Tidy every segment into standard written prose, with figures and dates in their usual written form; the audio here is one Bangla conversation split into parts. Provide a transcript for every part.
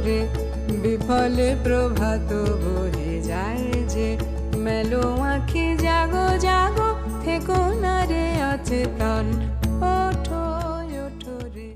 রে বিফলে প্রভাত বহে যায় যে, মেলো আঁখি জাগো জাগো থেকো না রে অচেতন, ওঠো ওঠো রে।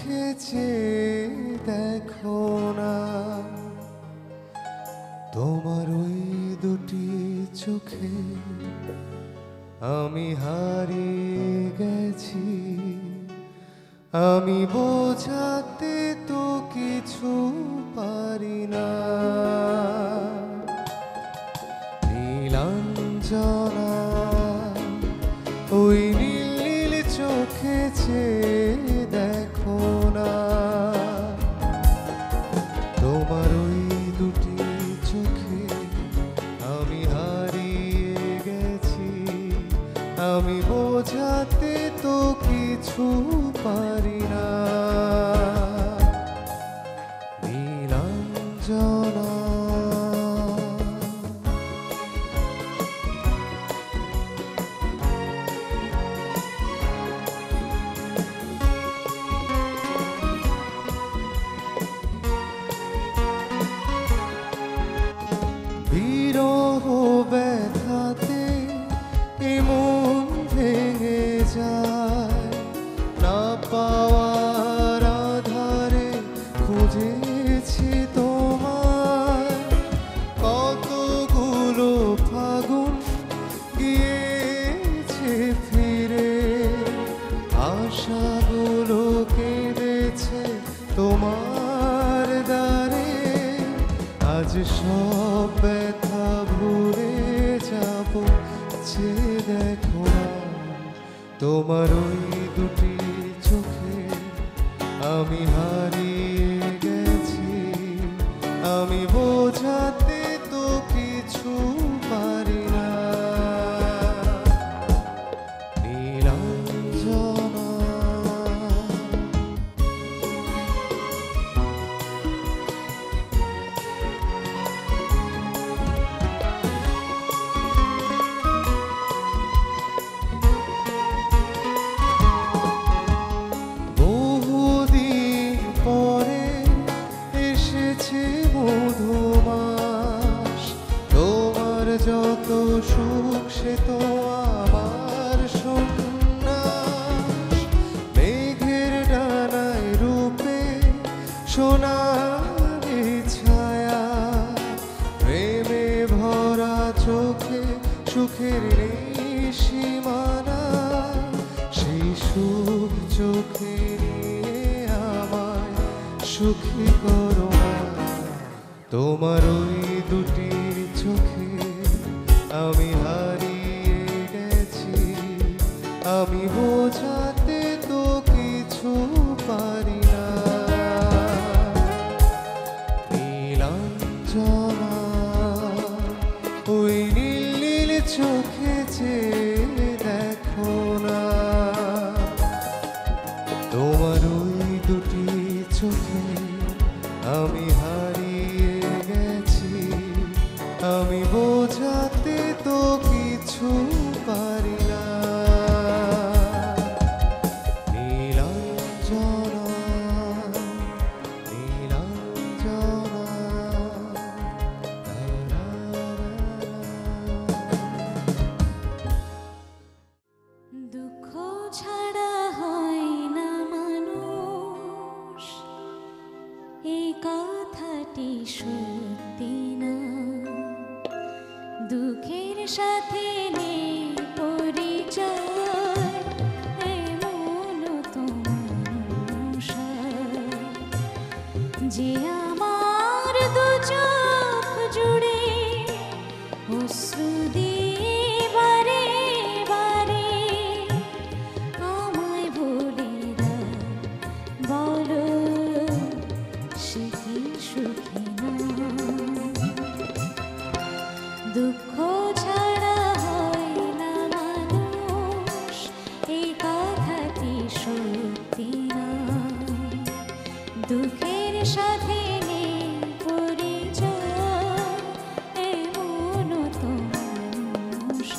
চোখে চেয়ে দেখো না, তোমার ওই দুটি চোখে আমি হারিয়ে গেছি। আমি বোঝাতে তো কিছু পারি না। নীলাঞ্জনা ওই নীল নীল চোখে চেয়ে দেখো না, তোমার ওই দুটি চোখে আমি হারিয়ে গেছি। আমি বোঝাতে তো কিছু পারি না। নীলাঞ্জনা বিরহ ব্যথাতে এমন ভেঙে যায়, না পাওয়ার আধারে খুঁজেছি তোমায়। কতগুলো ফাগুন গিয়েছে ফিরে, আশাগুলো কেঁদেছে তোমার দ্বারে। আজ সব ব্যথা ভুলে যাব, যে দেখো না, তোমার ওই দুটি চোখে আমি হারিয়ে গেছি। আমি বোঝাতে তো কিছু পারি না। নীলাঞ্জনা বহুদিন পরে এসেছে মধুমাস, তোমার যত সুখ সে তো আমার সন্ন্যাস। মেঘের ডানায় রূপে সোনালি ছায়া, প্রেমে ভরা চোখে সুখের সীমানা। সেই সুখ চোখে নিয়ে আমায় সুখী করো না। তোমার ওই দুটি চোখে আমি হারিয়ে গেছি। আমি বোঝাতে তো কিছু পারি না। নীলাঞ্জনা ওই নীল নীল চোখে চেয়ে দেখো না, তোমার ওই দুটি চোখে আমি হারিয়ে গেছি। আমি বোঝাতে তো কিছু পারি না। নীলাঞ্জনা নীলাঞ্জনা দুঃখ ছাড়া হয় না মানুষ, এই কথাটি সত্যি না। দুঃখের সাথে নেই পরিচয়, এমন তো মানুষ যে আমার দু চোখ জুড়ে অশ্রু দিয়ে বারে বারে আমায় ভুলে দাও। বলো সে কি সুখী না? দুঃখ ছাড়া হয় না মানুষ, এই কথাটি সত্যি না। দুঃখের সাথে নেই পরিচয়, এমন তো মানুষ।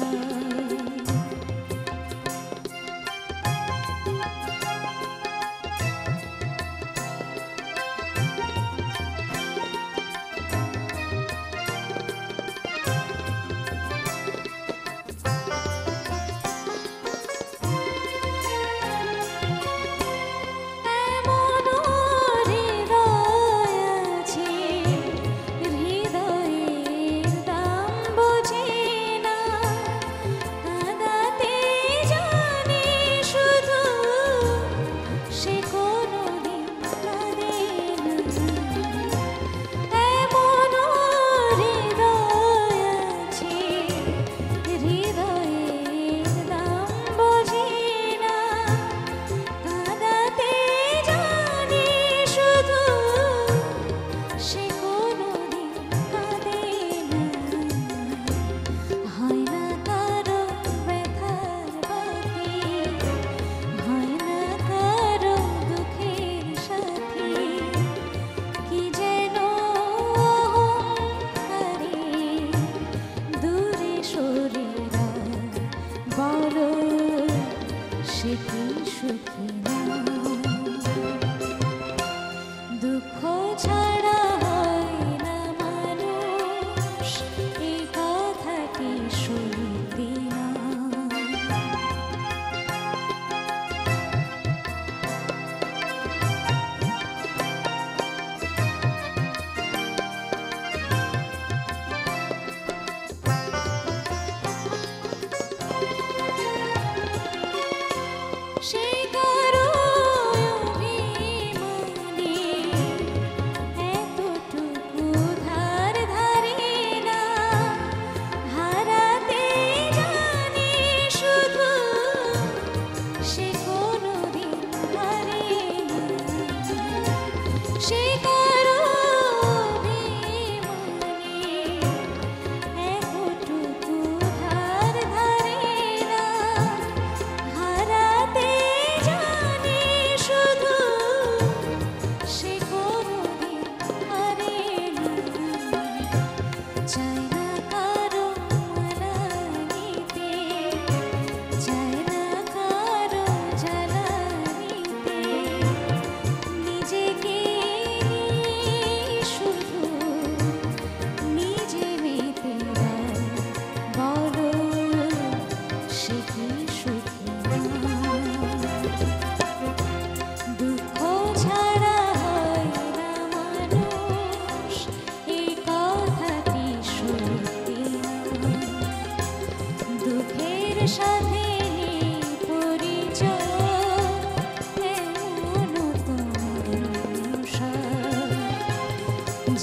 এমন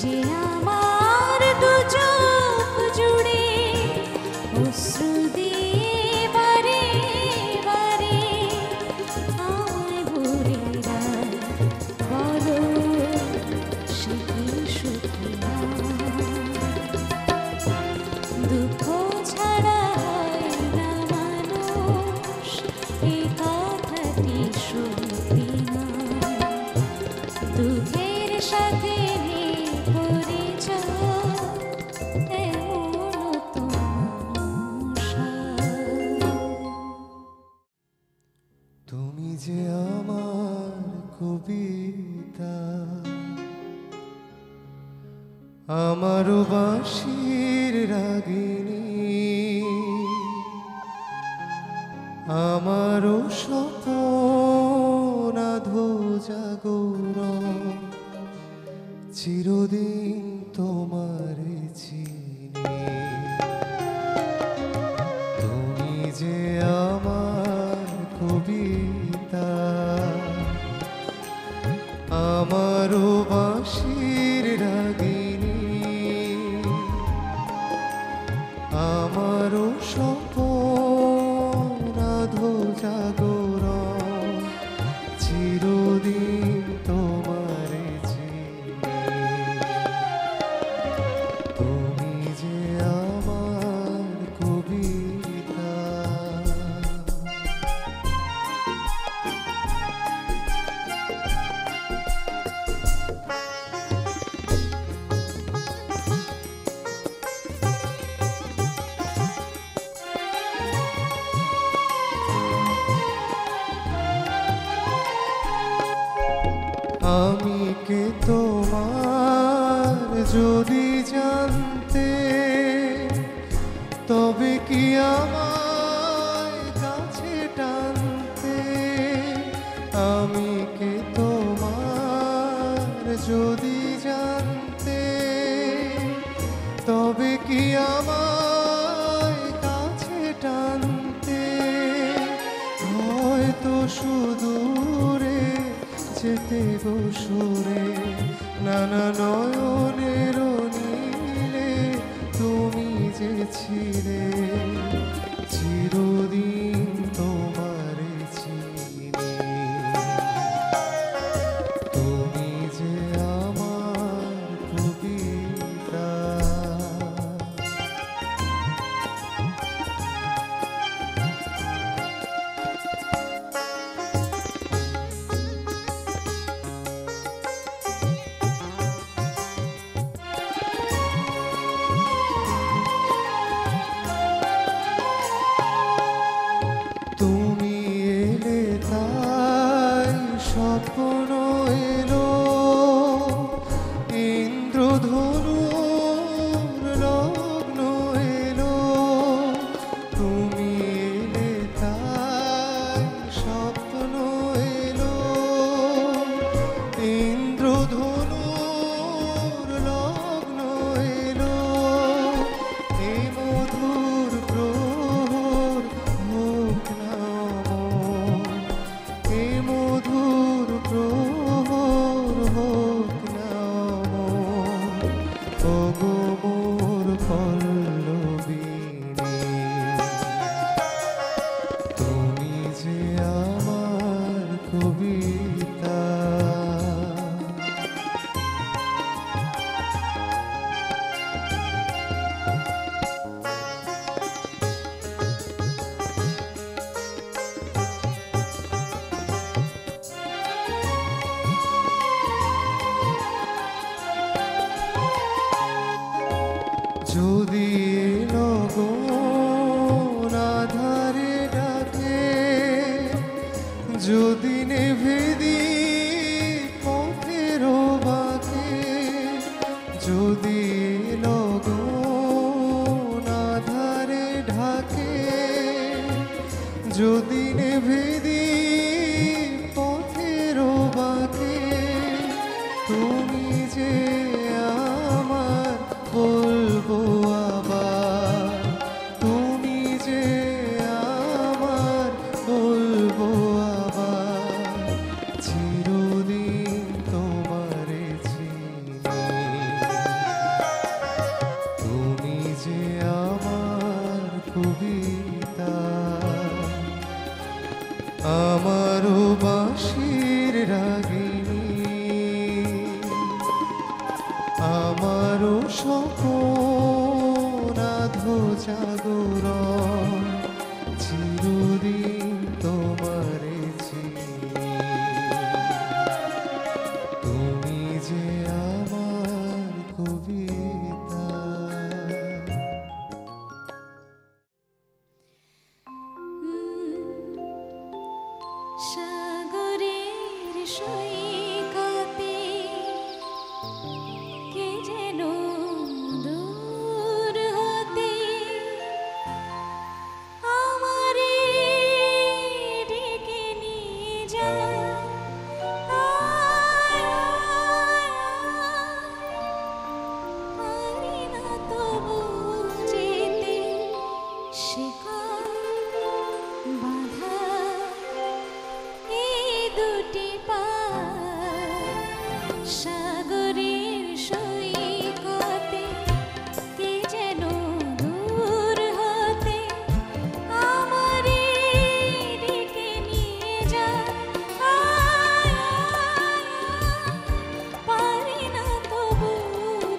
যে আমার দু চোখ জুড়ে অশ্রু দিয়ে বারে বারে আমায় ভরে দেয়, বলো সে কি সুখী না। দুঃখ ছাড়া হয় না মানুষ, এই কথাটি সত্যি না। দুঃখের সাথে নেই পরিচয়, এমনও তো মানুষ হয়। তুমি যে আমার কবিতা, আমারও বাঁশির রাগিনী, আমারও স্বপন আধো জাগরণ, চিরদিন তোমার চিনি। তুমি যে আমার কবিতা, আমারও বাঁশির রাগিনী, আমারও স্বপন আধো জাগরণ, চিরদিন তোমার চিনি। তুমি যে আমার কবিতা। আমি কে তোমার যদি জানতে, তবে কি আমায় কাছে টানতে। আমি কে তোমার যদি জানতে, তবে কি আমায় কাছে টানতে। হয়তো সুদূরে যেতে বসুরে, নানা নয়নের নীলে তুমি যে ছিলে, চিরদিন তোমার চিনি। তুমি যে আমার কবিতা। তুমি এলে তাই স্বপ্ন এলো, ইন্দ্রধনুর লগ্ন এলো। তুমি এলে তাই স্বপ্ন এলো, ইন্দ্রধনুর লগ্ন এলো। এই মধুর প্রহর হোক না অমর, এই মধুর প্রহর হোক না অমর। ওগো মোর পল্লবিনী, তুমি যে আমার কবিতা। যদি লগন আধারে ডাকে, যদি নেভেদি পথের বাঁকে, যদি লগন আধারে ঢাকে, যদি নেভেদি পথের বাঁকে। তুমি যে আমার বলবো জাগরণ চিরদিন তোমারে চিনি তুমি যে আমার কবিতা সাগরের সৈকতে কে যেন দূর হতে আমারে ডেকে নিয়ে যায়। আয়, আয়, আয়, পারি না তবু যেতে শিকল বাঁধা এই দুটি পা সাগরের সৈকতে কে যেন দূর হতে আমারে ডেকে নিয়ে যায়। আয়, আয়, পারি না তবু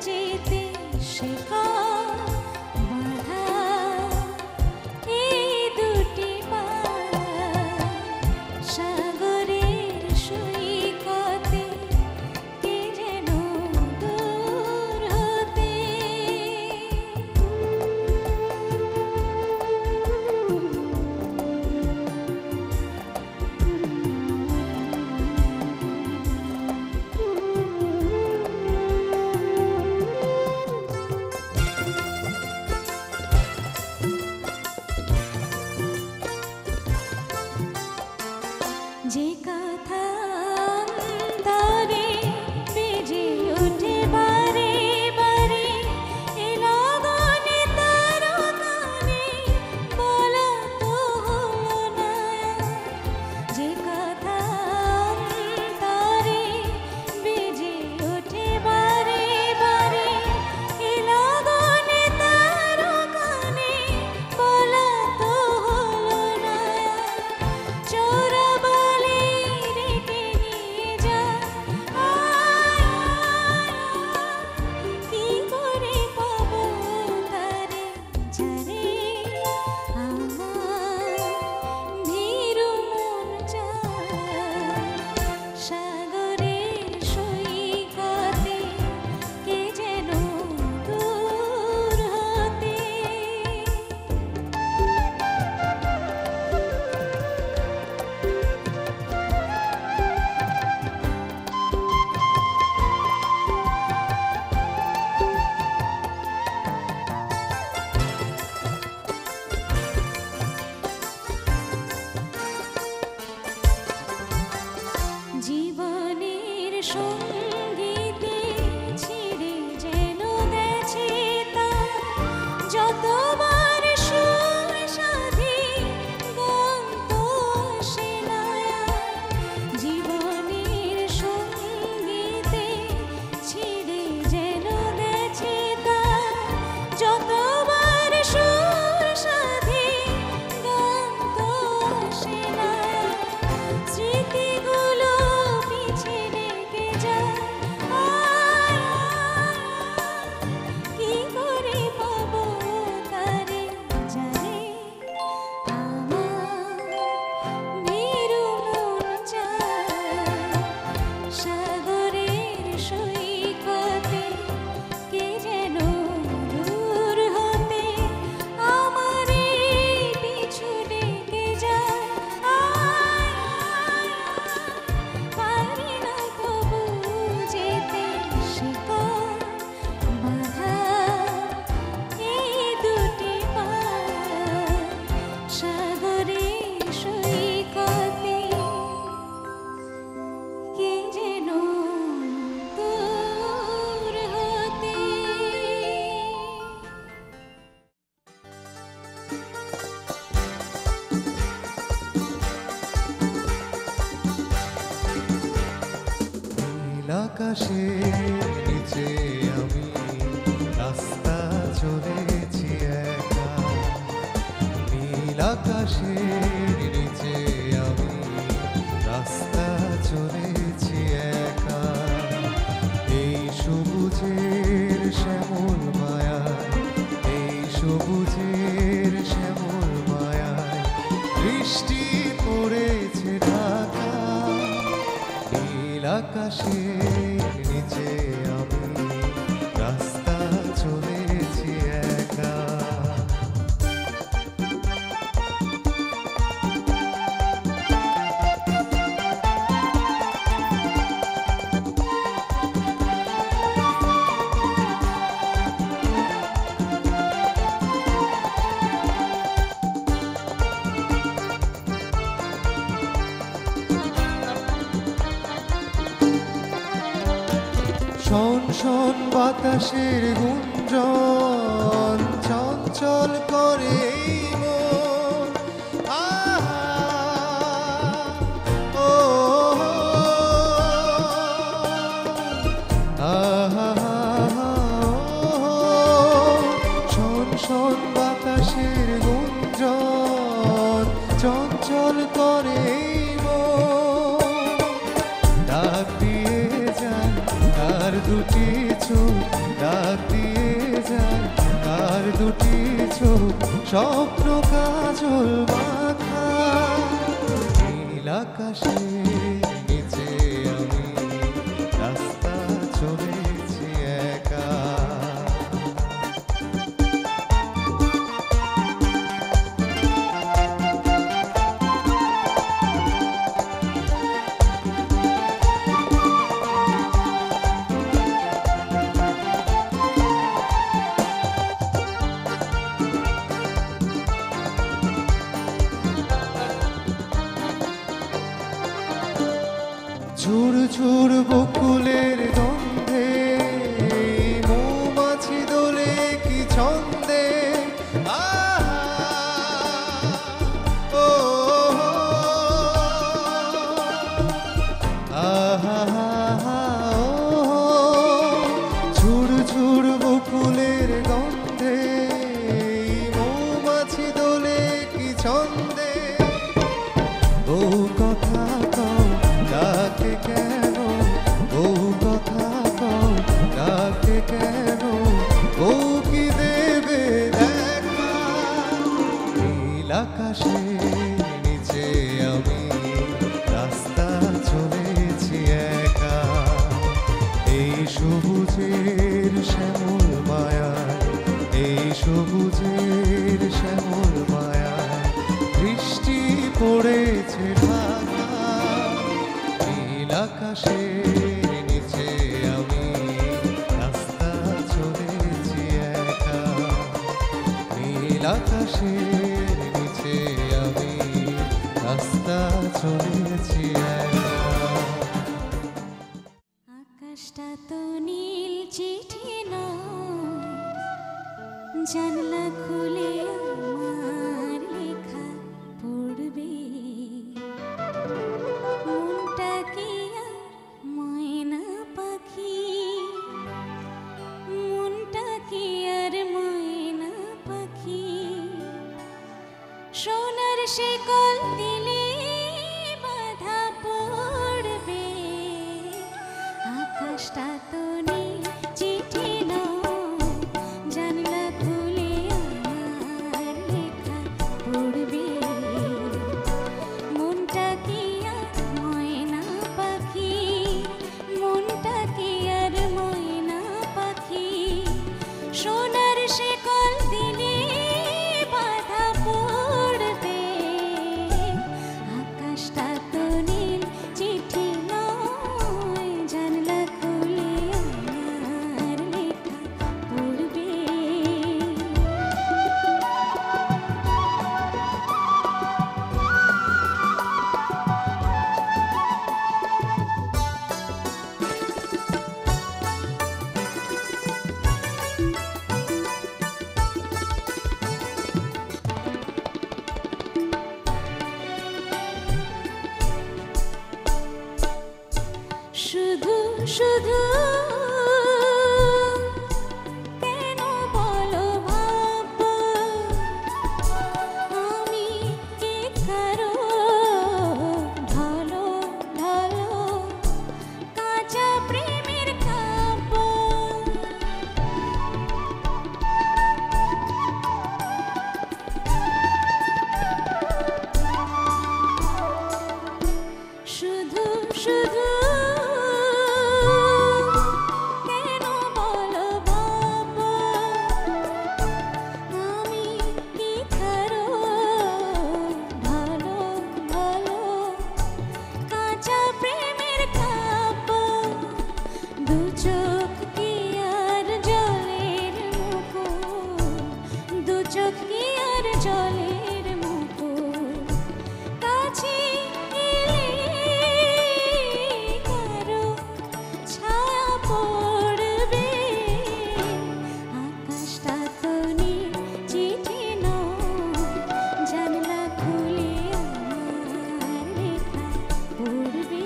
যেতে শিকল বাঁধা এই দুটি পা সাগরের সৈকতে কে যেন দূর হতে। যে কথা অন্তরে বেজে ওঠে বারে বারে এ লগনে তার গানে বলা তো হলো না। যে কথা অন্তরে বেজে ওঠে বারে বারে এ লগনে তার গানে বলা তো হলো না। চোরাবালি রেখে নিয়ে যায়। আয়, আয়, কি করে পাবো তারে যারে আমার ভীরু মন চায়। সাগরের সৈকতে কে যেন দূর হতে। জীবনের সঙ্গীতে ছিঁড়ে যেন গেছে তার যতবার সুর সাধে গান তো আসে না আর। জীবনের সঙ্গীতে ছিঁড়ে যেন গেছে তার যতবার সুর সাধে গান তো আসে না আর। স্মৃতিগুলো পিছে রেখে যায়। আয়, আয়, কি করে পাবো তারে যারে আমার ভীরু মন চায়। সাগরের সৈকতে কে যেন দূর হতে আমারে পিছু ডেকে যায়। আয়, আয়, পারি না তবু যেতে শিকল বাঁধা এই দুটি পা সাগরের সৈকতে কে যেন দূর হতে। নীল আকাশের নিচে আমি রাস্তা চলেছি একা নীল আকাশের নিচে আমি রাস্তা চলেছি একা এই সবুজের শ্যামল মায়া এই সবুজের আকাশের নিচে আমি রাস্তা চলেছি একা। শোন শোন বাতাসের গুঞ্জন চঞ্চল করে এই মন। আহা, ও, আহা, ও, শোন শোন বাতাসের গুঞ্জন চঞ্চল করে এই মন। ডাক দিয়ে যায় তার দুটি চোখ, ডাক দিয়ে যায় তার দুটি চোখ, স্বপ্ন কাজল মাখা। নীল আকাশের নিচে আমি রাস্তা চলেছি একা। ঝুড় ঝুড় বকুলের গন্ধে মৌমাছি দোলে কি ছন্দে। আহা, ও, আহা, ও, ঝুড় ঝুড় বকুলের গন্ধে মৌমাছি দোলে কি ছন্দে। বহু কথা কও ডাকে কেন, বহু কথা কও ডাকে কেন, বউ কি দেবে দেখা। নীল আকাশের নিচে আমি রাস্তা চলেছি একা। এই সবুজের শ্যামল মায়ায়, এই সবুজের শ্যামল মায়ায় বৃষ্টি পড়েছে ঢাকা। নীল আকাশের নিচে আমি রাস্তা চলেছি একা। নীল আকাশের নিচে আমি রাস্তা চলেছি একা। আকাশটা তো নীল চিঠি নয়, জানলা খুলে আমার লেখা পড়বে। মনটা কি আর ময়না পাখি, মনটা কি আর ময়না পাখি। সোনার শিকল দিলে বাধা পড়বে। আকাশটা তো নীল চিঠি নয়, জানলা খুলে আমার লেখা পড়বে। মনটা কি আর ময়না পাখি, মনটা কি আর ময়না পাখি। সোনার শিকল দিলে বাধা পড়বে। আকাশটা তো নীল চিঠি নয়, জানলা খুলে আমার লেখা পড়বে। শুধু শুধু কেন বলো ভাবো, আমি কি কারো ঢলো ঢলো কাঁচা প্রেমের কাব্য। শুধু শুধু দু চোখ কি আর জলের মুকুট, দু চোখ কি আর জলের মুকুট, কাছে এলে কারো ছায়া পড়বে, আকাশটা তো নীল চিঠি নয়, জানলা খুলে আমার লেখা পড়বে।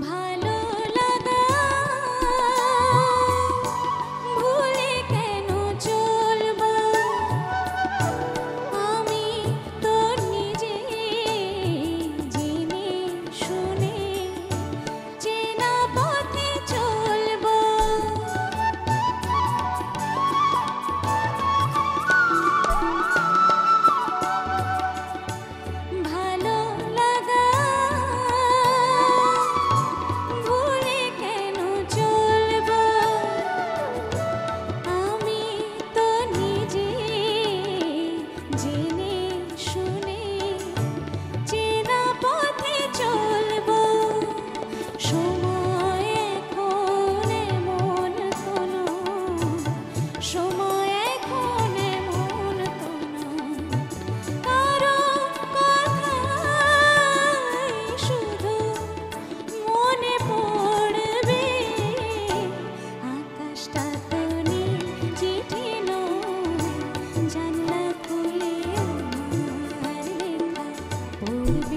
ভালো লাগা ভুলে কেন চলবো, আমি তোর নিজে জেনে শুনে চেনা পথে চলবো। ভালো লাগা ভুলে কেন চলবো, আমি তো নিজে জেনে শুনে চেনা পথে চলবো। সময় এখন এমন কোনো, সময় এখন এমন কোনো, কারো কথাই শুধু মনে পড়বে, আকাশটা তো নীল চিঠি নয়, জানলা খুলে আমার লেখা পড়বে।